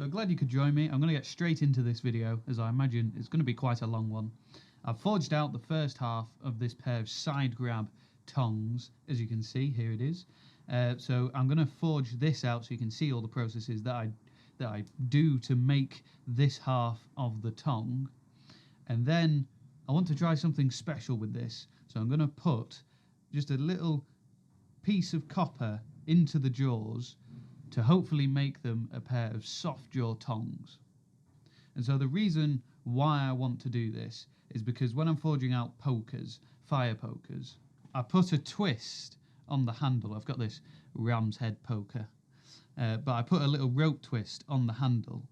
So glad you could join me. I'm going to get straight into this video, as I imagine it's going to be quite a long one. I've forged out the first half of this pair of side grab tongs, as you can see, here it is. So I'm going to forge this out so you can see all the processes that I do to make this half of the tong. And then I want to try something special with this. So I'm going to put just a little piece of copper into the jaws to hopefully make them a pair of soft jaw tongs. And so the reason why I want to do this is because when I'm forging out pokers, fire pokers, I put a twist on the handle. I've got this ram's head poker, but I put a little rope twist on the handle,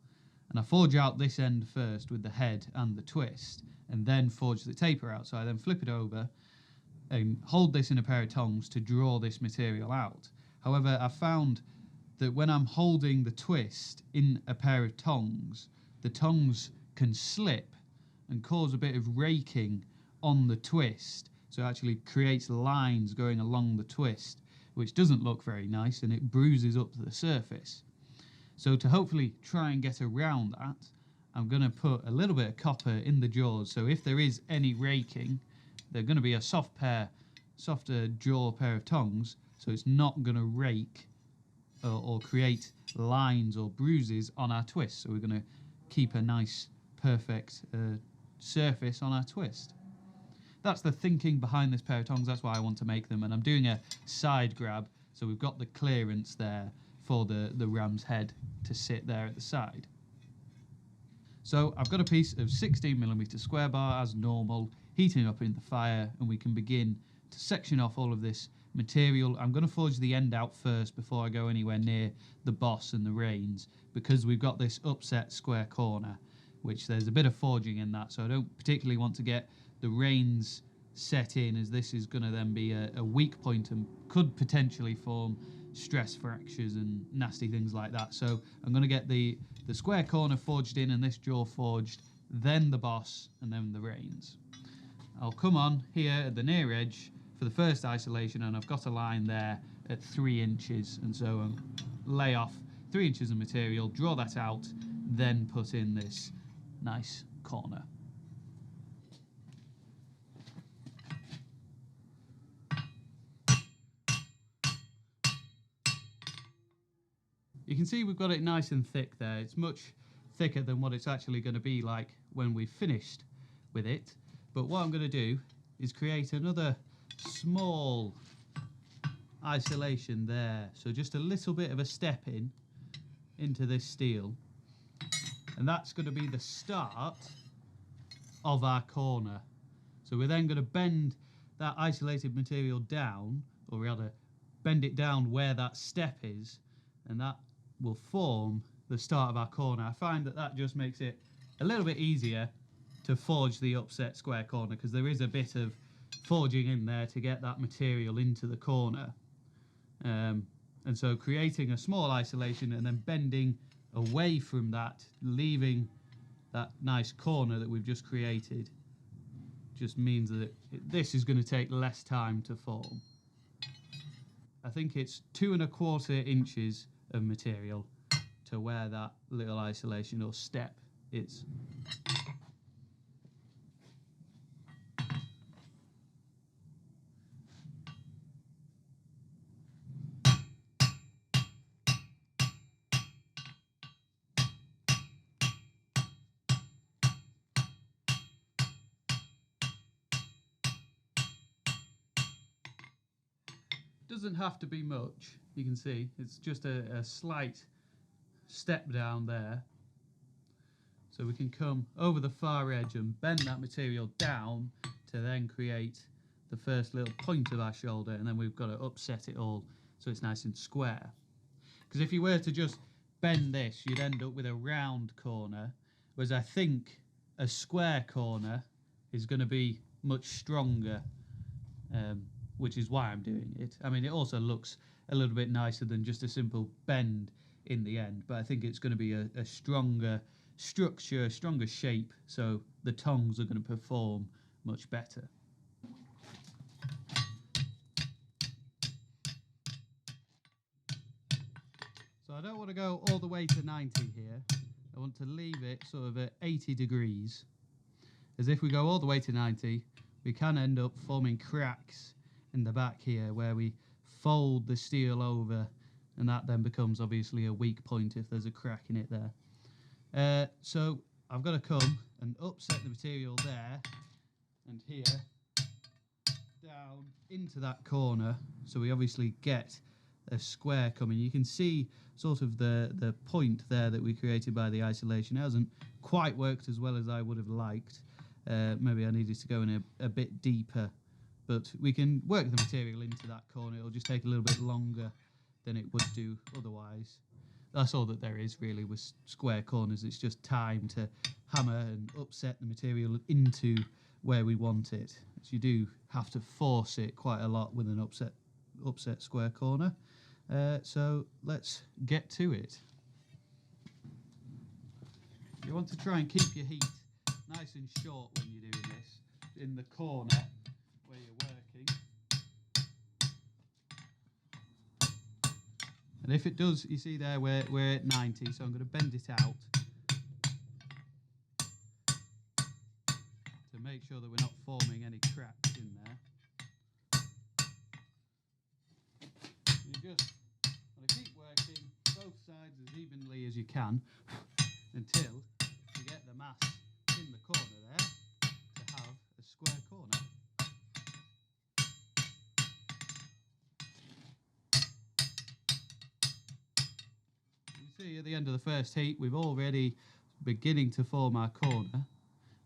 and I forge out this end first with the head and the twist, and then forge the taper out. So I then flip it over and hold this in a pair of tongs to draw this material out. However, I found that when I'm holding the twist in a pair of tongs, the tongs can slip and cause a bit of raking on the twist. So it actually creates lines going along the twist, which doesn't look very nice, and it bruises up the surface. So to hopefully try and get around that, I'm going to put a little bit of copper in the jaws. So if there is any raking, they're going to be a softer jaw pair of tongs, so it's not going to rake or create lines or bruises on our twist. So we're going to keep a nice, perfect surface on our twist. That's the thinking behind this pair of tongs. That's why I want to make them. And I'm doing a side grab, so we've got the clearance there for the ram's head to sit there at the side. So I've got a piece of 16mm square bar as normal, heating up in the fire, and we can begin to section off all of this material. I'm going to forge the end out first before I go anywhere near the boss and the reins, because we've got this upset square corner, which there's a bit of forging in that, so I don't particularly want to get the reins set in, as this is going to then be a weak point and could potentially form stress fractures and nasty things like that. So I'm going to get the square corner forged in and this jaw forged, then the boss, and then the reins. I'll come on here at the near edge for the first isolation, and I've got a line there at 3 inches, and so I'll lay off 3 inches of material, draw that out, then put in this nice corner. You can see we've got it nice and thick there. It's much thicker than what it's actually going to be like when we've finished with it. But what I'm going to do is create another small isolation there. So just a little bit of a step into this steel. And that's going to be the start of our corner. So we're then going to bend that isolated material down, or rather bend it down where that step is, and that will form the start of our corner. I find that just makes it a little bit easier to forge the upset square corner, because there is a bit of forging in there to get that material into the corner. And so creating a small isolation and then bending away from that, leaving that nice corner that we've just created, just means that this is going to take less time to form. I think it's 2¼ inches of material to where that little isolation or step is. Doesn't have to be much, you can see it's just a slight step down there, so we can come over the far edge and bend that material down to then create the first little point of our shoulder, and then we've got to upset it all so it's nice and square. Because if you were to just bend this, you'd end up with a round corner, whereas I think a square corner is going to be much stronger, which is why I'm doing it. I mean, it also looks a little bit nicer than just a simple bend in the end, but I think it's going to be a stronger structure, a stronger shape, so the tongs are going to perform much better. So I don't want to go all the way to 90 here. to leave it sort of at 80 degrees, as if we go all the way to 90, we can end up forming cracks in the back here where we fold the steel over, and that then becomes obviously a weak point if there's a crack in it there. So I've got to come and upset the material there and here down into that corner, so we obviously get a square coming. You can see sort of the point there that we created by the isolation. It hasn't quite worked as well as I would have liked. Maybe I needed to go in a bit deeper, but we can work the material into that corner. It'll just take a little bit longer than it would do otherwise. That's all that there is really with square corners. It's just time to hammer and upset the material into where we want it. So you do have to force it quite a lot with an upset square corner. So let's get to it. You want to try and keep your heat nice and short when you're doing this in the corner where you're working. And if it does, you see there we're at 90, so I'm going to bend it out to make sure that we're not forming any cracks in there. You just want to keep working both sides as evenly as you can until you get the mass in the corner there to have a square corner. You see at the end of the first heat we've already beginning to form our corner.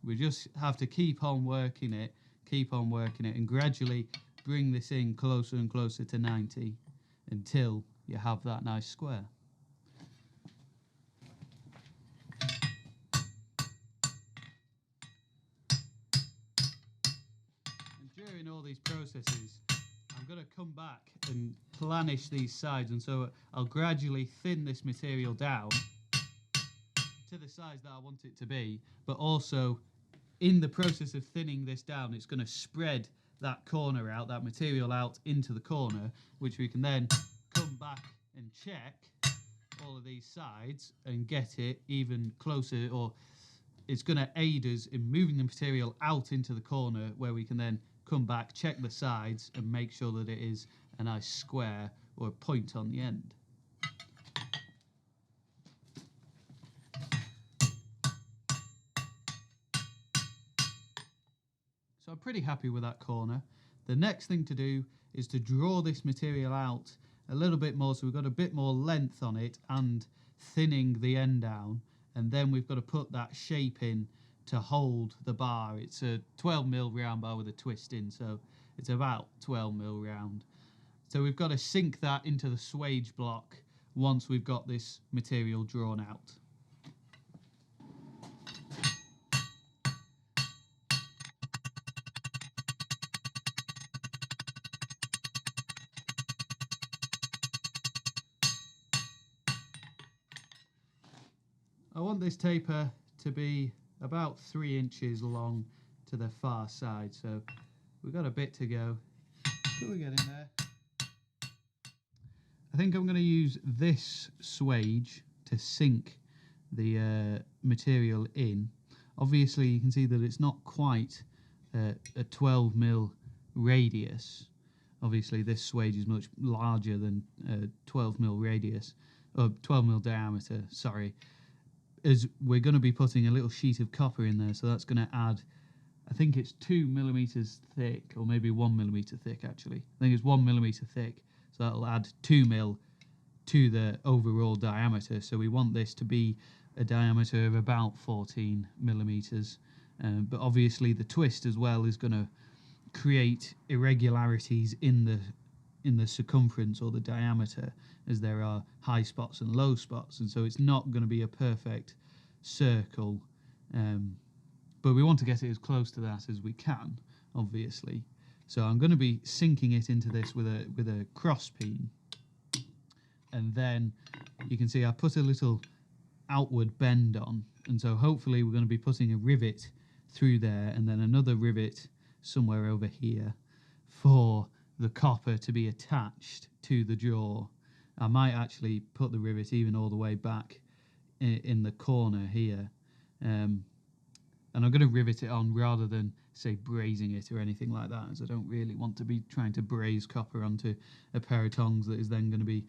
We just have to keep on working it and gradually bring this in closer and closer to 90 until you have that nice square. During all these processes, I'm going to come back and planish these sides, and so I'll gradually thin this material down to the size that I want it to be, but also in the process of thinning this down, it's going to spread that corner out, that material out into the corner, which we can then come back and check all of these sides and get it even closer, or it's going to aid us in moving the material out into the corner where we can then come back, check the sides and make sure that it is a nice square or a point on the end. So I'm pretty happy with that corner. The next thing to do is to draw this material out a little bit more, so we've got a bit more length on it and thinning the end down, and then we've got to put that shape in to hold the bar. It's a 12mm round bar with a twist in, so it's about 12mm round. So we've got to sink that into the swage block once we've got this material drawn out. I want this taper to be about 3 inches long to the far side, so we've got a bit to go. But we're getting there. I think I'm going to use this swage to sink the material in. Obviously you can see that it's not quite a 12mm radius. Obviously this swage is much larger than a 12mm radius, or 12mm diameter, sorry. As we're going to be putting a little sheet of copper in there, so that's going to add, I think it's 2mm thick, or maybe 1mm thick actually. I think it's 1mm thick, so that'll add 2mm to the overall diameter. So we want this to be a diameter of about 14mm, but obviously the twist as well is going to create irregularities in the circumference or the diameter, as there are high spots and low spots, and so it's not going to be a perfect circle, but we want to get it as close to that as we can, obviously. So I'm going to be sinking it into this with a cross peen, and then you can see I put a little outward bend on, and so hopefully we're going to be putting a rivet through there and then another rivet somewhere over here for the copper to be attached to the jaw. I might actually put the rivet even all the way back in the corner here, and I'm going to rivet it on rather than say brazing it or anything like that, as I don't really want to be trying to braze copper onto a pair of tongs that is then going to be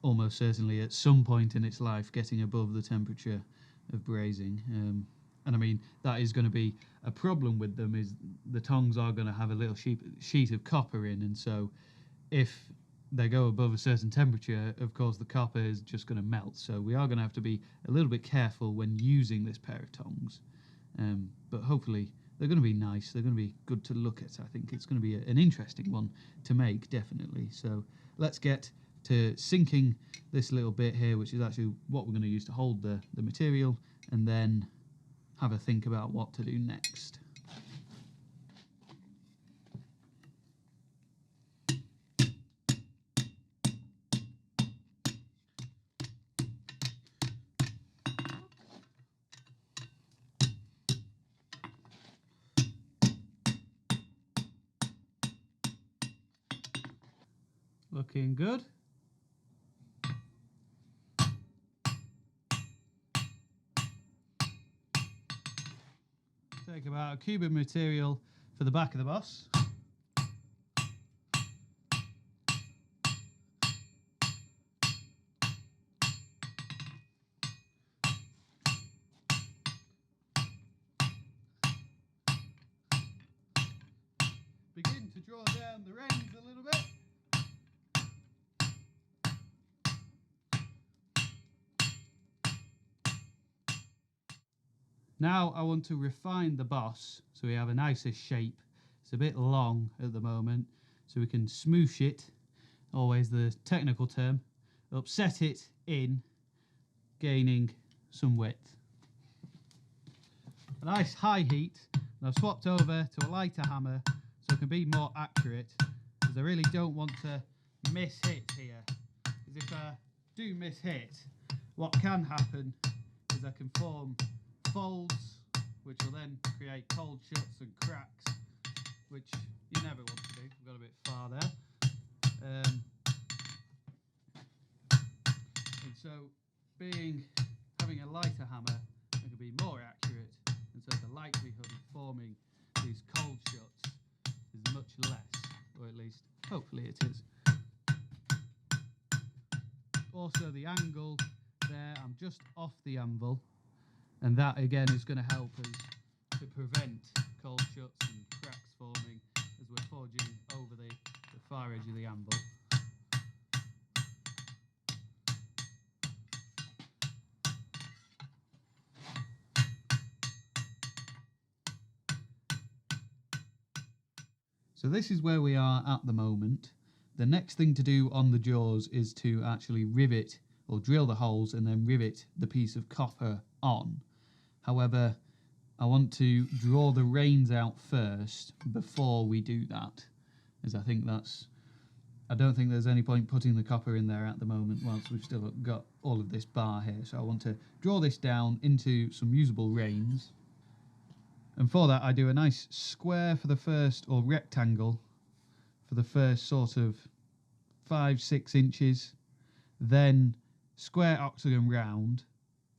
almost certainly at some point in its life getting above the temperature of brazing. And I mean, that is going to be a problem with them, is the tongs are going to have a little sheet of copper in, and so if they go above a certain temperature, of course the copper is just going to melt. So we are going to have to be a little bit careful when using this pair of tongs. But hopefully they're going to be nice, they're going to be good to look at. I think it's going to be an interesting one to make, definitely. So let's get to sinking this little bit here, which is actually what we're going to use to hold the material, and then have a think about what to do next. Looking good. Take about a cube of material for the back of the boss. Begin to draw down the reins a little bit. Now I want to refine the boss so we have a nicer shape. It's a bit long at the moment, so we can smoosh it, always the technical term, upset it in, gaining some width. A nice high heat, and I've swapped over to a lighter hammer so it can be more accurate, because I really don't want to miss hit here. Because if I do miss hit, what can happen is I can form folds, which will then create cold shuts and cracks, which you never want to do. We've got a bit far there. And so having a lighter hammer, it can be more accurate, and so the likelihood of forming these cold shuts is much less, or at least hopefully it is. Also the angle there, I'm just off the anvil, and that again is going to help us to prevent cold shuts and cracks forming as we're forging over the far edge of the anvil. So this is where we are at the moment. The next thing to do on the jaws is to actually rivet or drill the holes and then rivet the piece of copper on. However, I want to draw the reins out first before we do that, as I don't think there's any point putting the copper in there at the moment whilst we've still got all of this bar here. So I want to draw this down into some usable reins. And for that I do a nice square for the first, or rectangle for the first sort of 5-6 inches, then square octagon round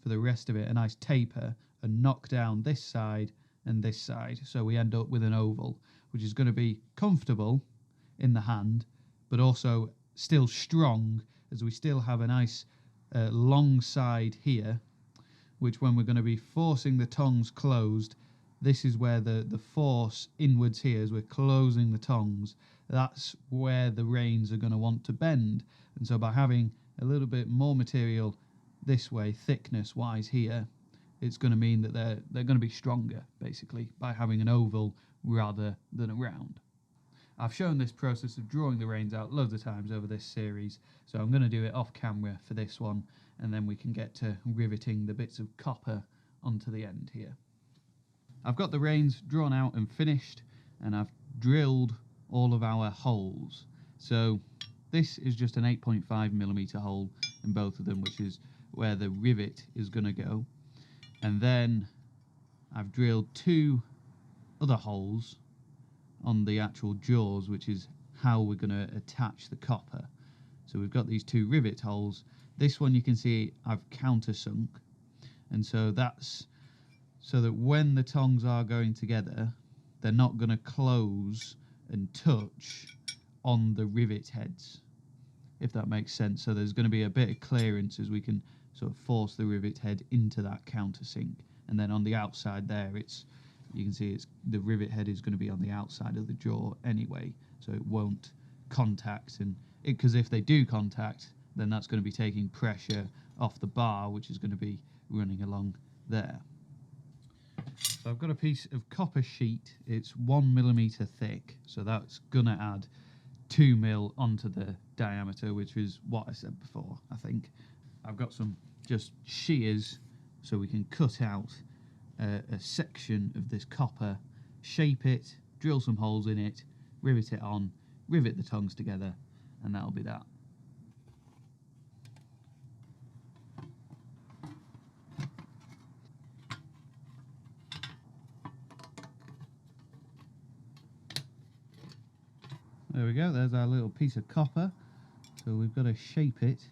for the rest of it, a nice taper, and knock down this side and this side, so we end up with an oval, which is going to be comfortable in the hand, but also still strong, as we still have a nice long side here, which when we're going to be forcing the tongs closed, this is where the force inwards here, as we're closing the tongs, that's where the reins are going to want to bend. And so by having a little bit more material this way, thickness wise here, it's going to mean that they're going to be stronger, basically, by having an oval rather than a round. I've shown this process of drawing the reins out loads of times over this series, so I'm going to do it off camera for this one, and then we can get to riveting the bits of copper onto the end here. I've got the reins drawn out and finished, and I've drilled all of our holes. So this is just an 8.5mm hole in both of them, which is where the rivet is going to go. And then I've drilled 2 other holes on the actual jaws, which is how we're going to attach the copper. So we've got these 2 rivet holes. This one you can see I've countersunk, and so that's so that when the tongs are going together, they're not going to close and touch on the rivet heads, if that makes sense. So there's going to be a bit of clearance as we can sort of force the rivet head into that countersink, and then on the outside there, you can see the rivet head is going to be on the outside of the jaw anyway, so it won't contact, and because if they do contact, then that's going to be taking pressure off the bar, which is going to be running along there. So I've got a piece of copper sheet. It's 1mm thick, so that's gonna add 2mm onto the diameter, which is what I said before. I think I've got some just shears, so we can cut out a section of this copper, shape it, drill some holes in it, rivet it on, rivet the tongs together, and that'll be that. There we go, there's our little piece of copper. So we've got to shape it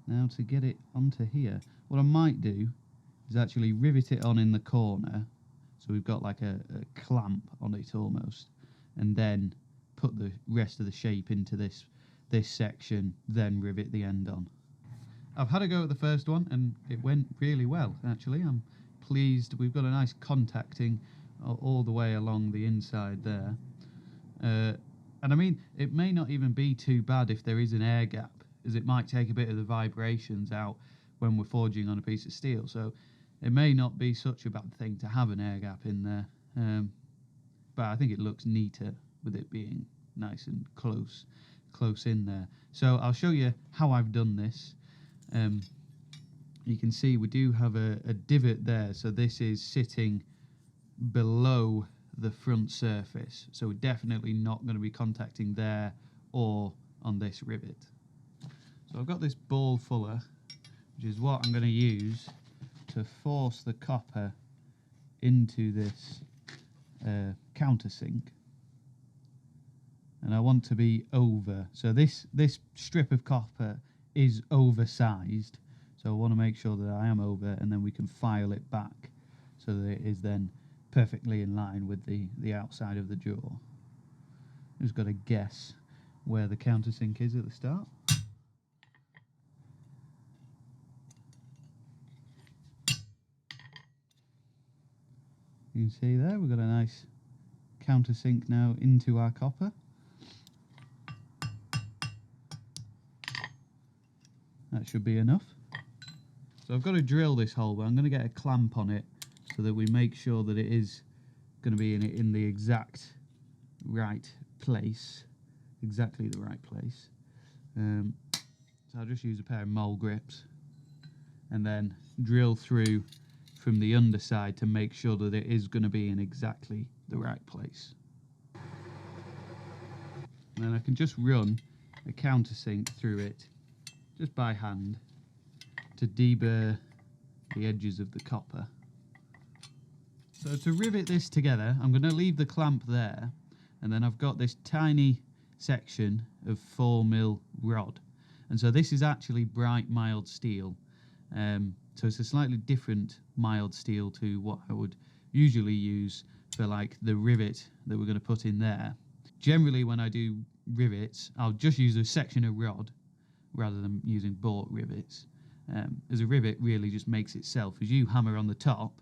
now to get it onto here. What I might do is actually rivet it on in the corner, so we've got like a clamp on it almost, and then put the rest of the shape into this section, then rivet the end on. I've had a go at the first one and it went really well actually. I'm pleased. We've got a nice contacting all the way along the inside there. And I mean, it may not even be too bad if there is an air gap, as it might take a bit of the vibrations out when we're forging on a piece of steel. So it may not be such a bad thing to have an air gap in there. But I think it looks neater with it being nice and close in there. So I'll show you how I've done this. You can see we do have a divot there, so this is sitting below the front surface, so we're definitely not going to be contacting there or on this rivet. So I've got this ball fuller, which is what I'm going to use to force the copper into this countersink, and I want to be over, so this strip of copper is oversized, so I want to make sure that I am over, and then we can file it back so that it is then perfectly in line with the outside of the jaw. Just got to guess where the countersink is at the start. You can see there we've got a nice countersink now into our copper. That should be enough. So I've got to drill this hole, but I'm going to get a clamp on it so that we make sure that it is going to be in the exact right place, exactly the right place. So I'll just use a pair of mole grips and then drill through from the underside to make sure that it is going to be in exactly the right place. And then I can just run a countersink through it just by hand to deburr the edges of the copper. So to rivet this together, I'm going to leave the clamp there, and then I've got this tiny section of 4mm rod, and so this is actually bright mild steel, so it's a slightly different mild steel to what I would usually use for like the rivet that we're going to put in there. Generally when I do rivets, I'll just use a section of rod rather than using bought rivets, as a rivet really just makes itself. As you hammer on the top,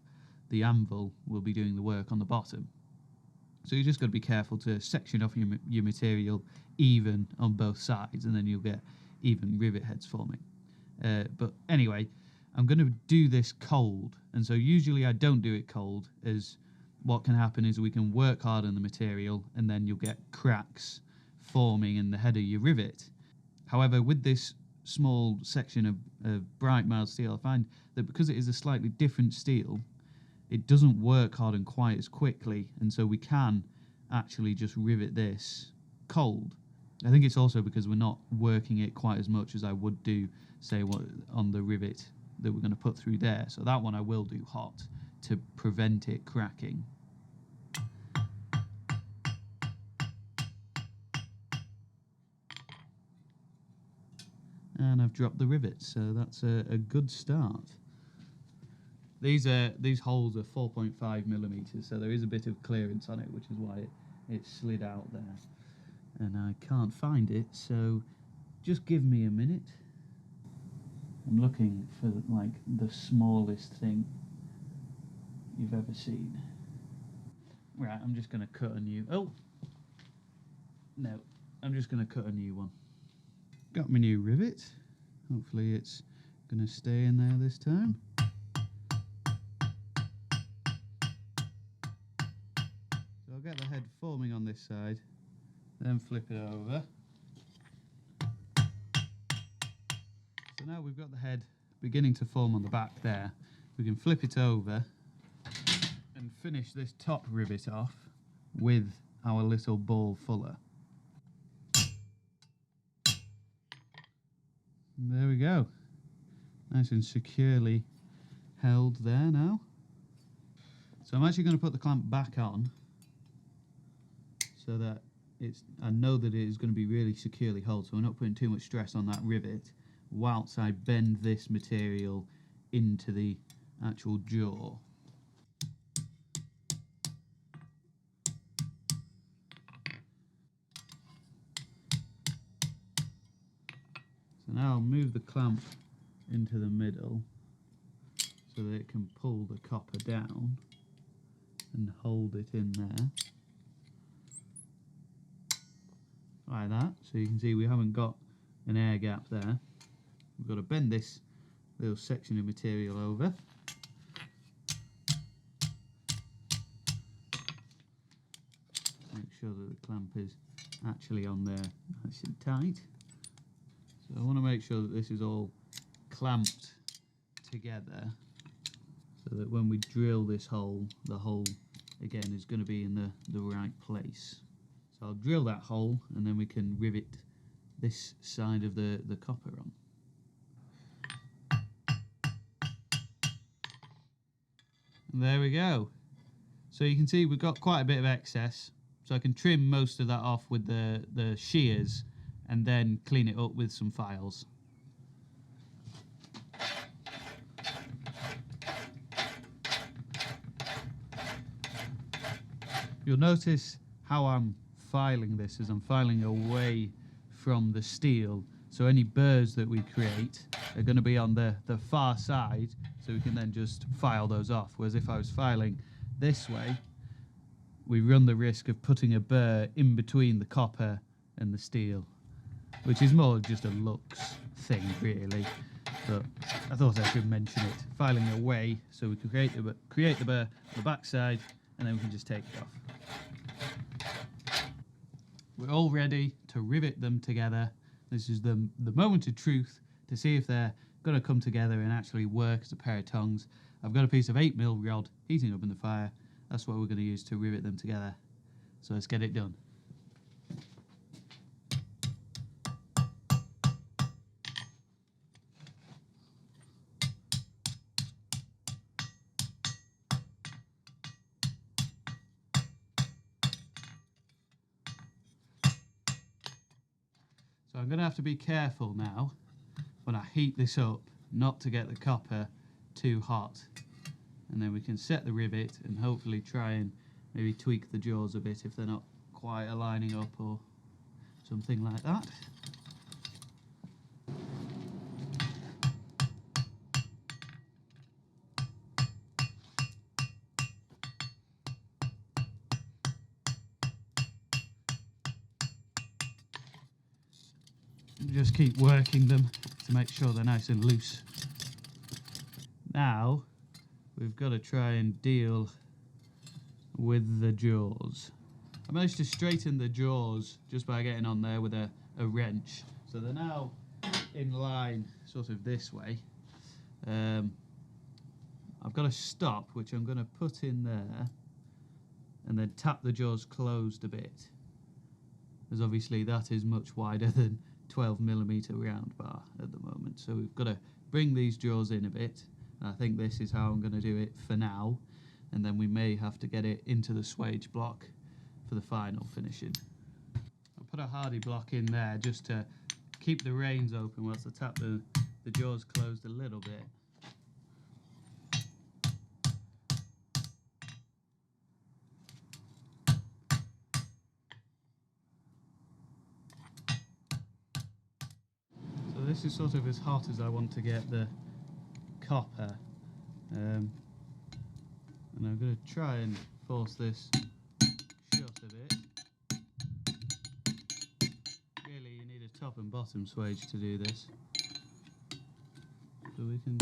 the anvil will be doing the work on the bottom. So you just got to be careful to section off your material even on both sides, and then you'll get even rivet heads forming. But anyway, I'm going to do this cold, and so usually I don't do it cold, as what can happen is we can work hard on the material and then you'll get cracks forming in the head of your rivet. However, with this small section of bright mild steel, I find that because it is a slightly different steel, it doesn't work hard and quite as quickly, and so we can actually just rivet this cold. I think it's also because we're not working it quite as much as I would do, say, on the rivet that we're going to put through there. So that one I will do hot to prevent it cracking. And I've dropped the rivets, so that's a good start. These holes are 4.5 millimeters, so there is a bit of clearance on it, which is why it slid out there. And I can't find it, so just give me a minute. I'm looking for like the smallest thing you've ever seen. Right, I'm just going to cut a new... Oh! No, I'm just going to cut a new one. Got my new rivet. Hopefully it's going to stay in there this time. So I'll get the head forming on this side, then flip it over. So now we've got the head beginning to form on the back there. We can flip it over and finish this top rivet off with our little ball fuller. And there we go. Nice and securely held there now. So I'm actually going to put the clamp back on so that I know that it is going to be really securely held, so we're not putting too much stress on that rivet whilst I bend this material into the actual jaw. So now I'll move the clamp into the middle so that it can pull the copper down and hold it in there. Like that. So you can see we haven't got an air gap there. We've got to bend this little section of material over. Make sure that the clamp is actually on there nice and tight. So I want to make sure that this is all clamped together so that when we drill this hole, the hole again is going to be in the right place. So I'll drill that hole and then we can rivet this side of the copper on. And there we go. So you can see we've got quite a bit of excess, so I can trim most of that off with the shears and then clean it up with some files. You'll notice how I'm filing this as I'm filing away from the steel, so any burrs that we create are going to be on the far side, so we can then just file those off. Whereas if I was filing this way, we run the risk of putting a burr in between the copper and the steel, which is more just a looks thing really, but I thought I should mention it. Filing away so we can create the burr on the back side, and then we can just take it off. We're all ready to rivet them together. This is the moment of truth to see if they're going to come together and actually work as a pair of tongs. I've got a piece of 8mm rod heating up in the fire. That's what we're going to use to rivet them together. So let's get it done. So I'm going to have to be careful now when I heat this up not to get the copper too hot, and then we can set the rivet and hopefully try and maybe tweak the jaws a bit if they're not quite aligning up or something like that. Just keep working them to make sure they're nice and loose. Now we've got to try and deal with the jaws. I managed to straighten the jaws just by getting on there with a wrench, so they're now in line sort of this way. I've got a stop which I'm going to put in there and then tap the jaws closed a bit, as obviously that is much wider than 12mm round bar at the moment. So we've got to bring these jaws in a bit. I think this is how I'm going to do it for now, and then we may have to get it into the swage block for the final finishing. I'll put a hardy block in there just to keep the reins open whilst I tap the jaws closed a little bit. this is sort of as hot as I want to get the copper, and I'm going to try and force this shut a bit. Really, you need a top and bottom swage to do this, so we can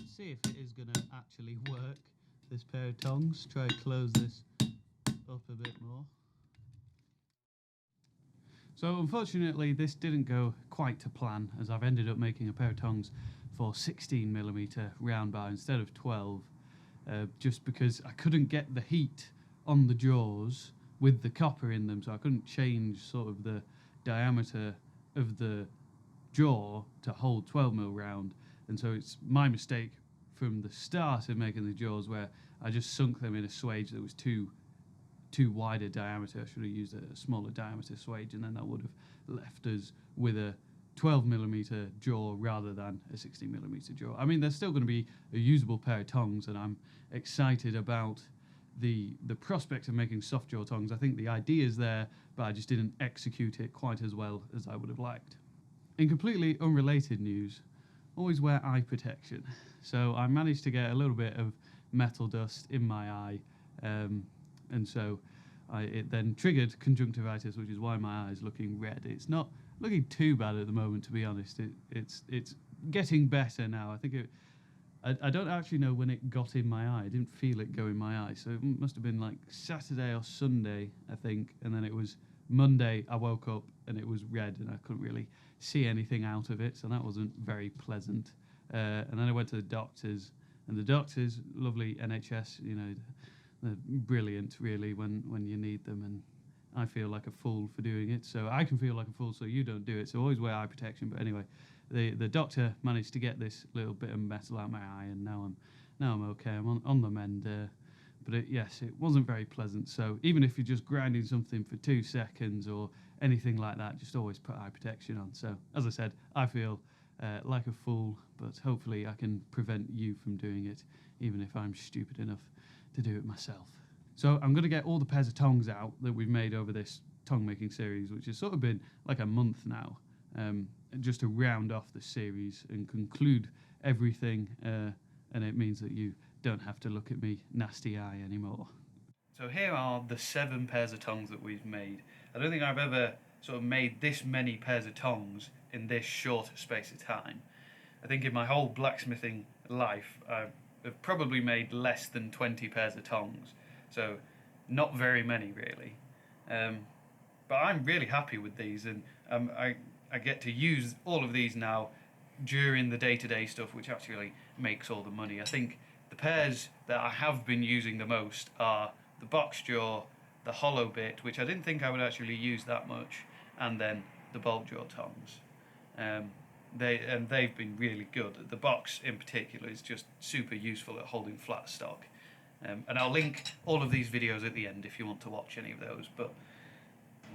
see if it is going to actually work, this pair of tongs. Try to close this up a bit more. So unfortunately this didn't go quite to plan, as I've ended up making a pair of tongs for 16mm round bar instead of 12, just because I couldn't get the heat on the jaws with the copper in them, so I couldn't change sort of the diameter of the jaw to hold 12mm round, and so it's my mistake from the start of making the jaws where I just sunk them in a swage that was too wide a diameter. I should have used a smaller diameter swage, and then that would have left us with a 12mm jaw rather than a 16mm jaw. I mean, they're still going to be a usable pair of tongs, and I'm excited about the prospect of making soft jaw tongs. I think the idea's there, but I just didn't execute it quite as well as I would have liked. In completely unrelated news, always wear eye protection. So I managed to get a little bit of metal dust in my eye, and so it then triggered conjunctivitis, which is why my eye is looking red. It's not looking too bad at the moment, to be honest. It's getting better now. I think I don't actually know when it got in my eye. I didn't feel it go in my eye, so it must have been like Saturday or Sunday, I think, and then it was Monday I woke up and it was red and I couldn't really see anything out of it, so that wasn't very pleasant. And then I went to the doctors, and the doctors, lovely NHS, you know, they're brilliant really when you need them, and I feel like a fool for doing it, so I can feel like a fool so you don't do it, so always wear eye protection. But anyway, the doctor managed to get this little bit of metal out of my eye, and now I'm okay. I'm on the mend, but yes, it wasn't very pleasant. So even if you're just grinding something for 2 seconds or anything like that, just always put eye protection on. So as I said, I feel like a fool, but hopefully I can prevent you from doing it, even if I'm stupid enough to do it myself. So I'm going to get all the pairs of tongs out that we've made over this tong making series, which has sort of been like a month now, just to round off the series and conclude everything, and it means that you don't have to look at me nasty eye anymore. So here are the 7 pairs of tongs that we've made. I don't think I've ever sort of made this many pairs of tongs in this short space of time. I think in my whole blacksmithing life I've probably made less than 20 pairs of tongs, so not very many really. But I'm really happy with these, and I get to use all of these now during the day-to-day stuff, which actually makes all the money. I think the pairs that I have been using the most are the box jaw, the hollow bit, which I didn't think I would actually use that much, and then the bolt jaw tongs. They've been really good. The box in particular is just super useful at holding flat stock. And I'll link all of these videos at the end if you want to watch any of those. But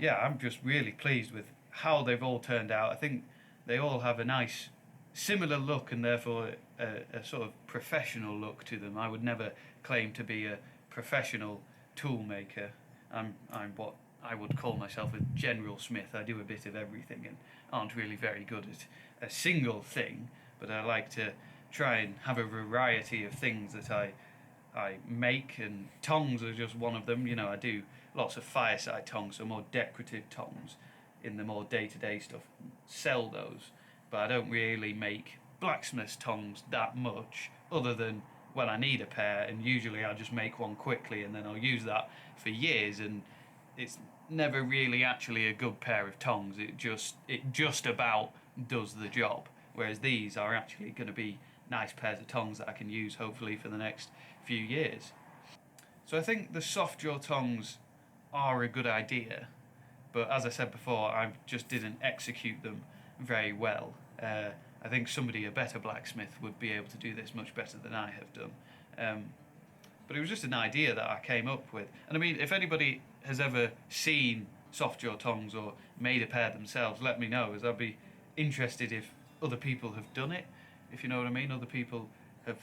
yeah, I'm just really pleased with how they've all turned out. I think they all have a nice similar look, and therefore a sort of professional look to them. I would never claim to be a professional tool maker. I'm what I would call myself a general smith. I do a bit of everything and aren't really very good at a single thing, but I like to try and have a variety of things that I make, and tongs are just one of them. You know, I do lots of fireside tongs, so more decorative tongs in the more day-to-day stuff, sell those, but I don't really make blacksmith's tongs that much, other than when I need a pair, and usually I'll just make one quickly and then I'll use that for years, and it's never really actually a good pair of tongs. It just about does the job, whereas these are actually going to be nice pairs of tongs that I can use hopefully for the next few years. So I think the soft jaw tongs are a good idea, but as I said before, I just didn't execute them very well. I think a better blacksmith would be able to do this much better than I have done. But it was just an idea that I came up with. And I mean, if anybody has ever seen soft jaw tongs or made a pair themselves, let me know, as I'd be interested if other people have done it, if you know what I mean. Other people have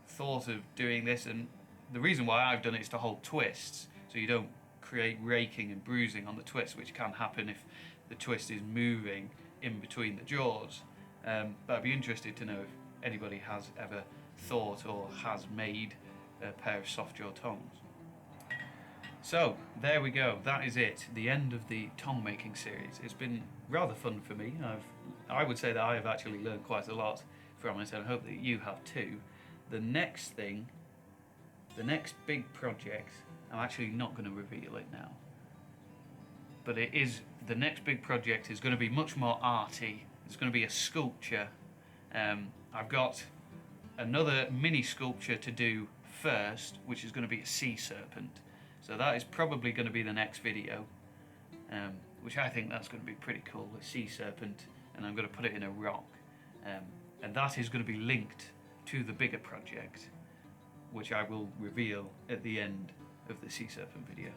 thought of doing this, and the reason why I've done it is to hold twists, so you don't create raking and bruising on the twist, which can happen if the twist is moving in between the jaws. But I'd be interested to know if anybody has ever thought or has made a pair of soft jaw tongs. So there we go, that is it, the end of the tong making series. It's been rather fun for me. I would say that I have actually learned quite a lot from it, and I hope that you have too. The next thing, the next big project, I'm actually not going to reveal it now, but it is, the next big project is going to be much more arty. It's going to be a sculpture. I've got another mini sculpture to do first, which is going to be a sea serpent. So that is probably going to be the next video, which I think that's going to be pretty cool, a sea serpent, and I'm going to put it in a rock. And that is going to be linked to the bigger project, which I will reveal at the end of the sea serpent video.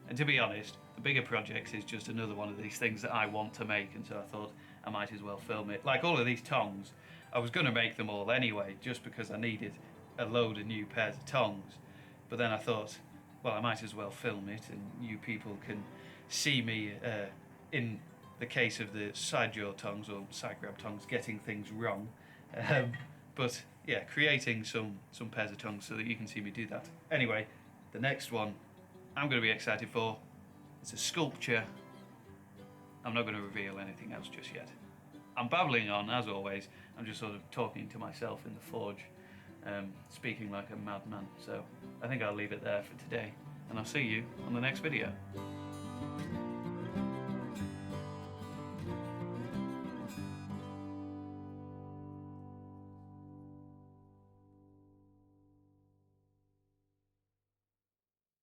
And to be honest, the bigger project is just another one of these things that I want to make, and so I thought I might as well film it. Like all of these tongs, I was going to make them all anyway, just because I needed a load of new pairs of tongs. But then I thought, well, I might as well film it, and you people can see me, in the case of the side jaw tongs or side grab tongs, getting things wrong. But yeah, creating some pairs of tongs so that you can see me do that. Anyway, the next one I'm going to be excited for. It's a sculpture. I'm not going to reveal anything else just yet. I'm babbling on, as always. I'm just sort of talking to myself in the forge, speaking like a madman. So I think I'll leave it there for today, and I'll see you on the next video.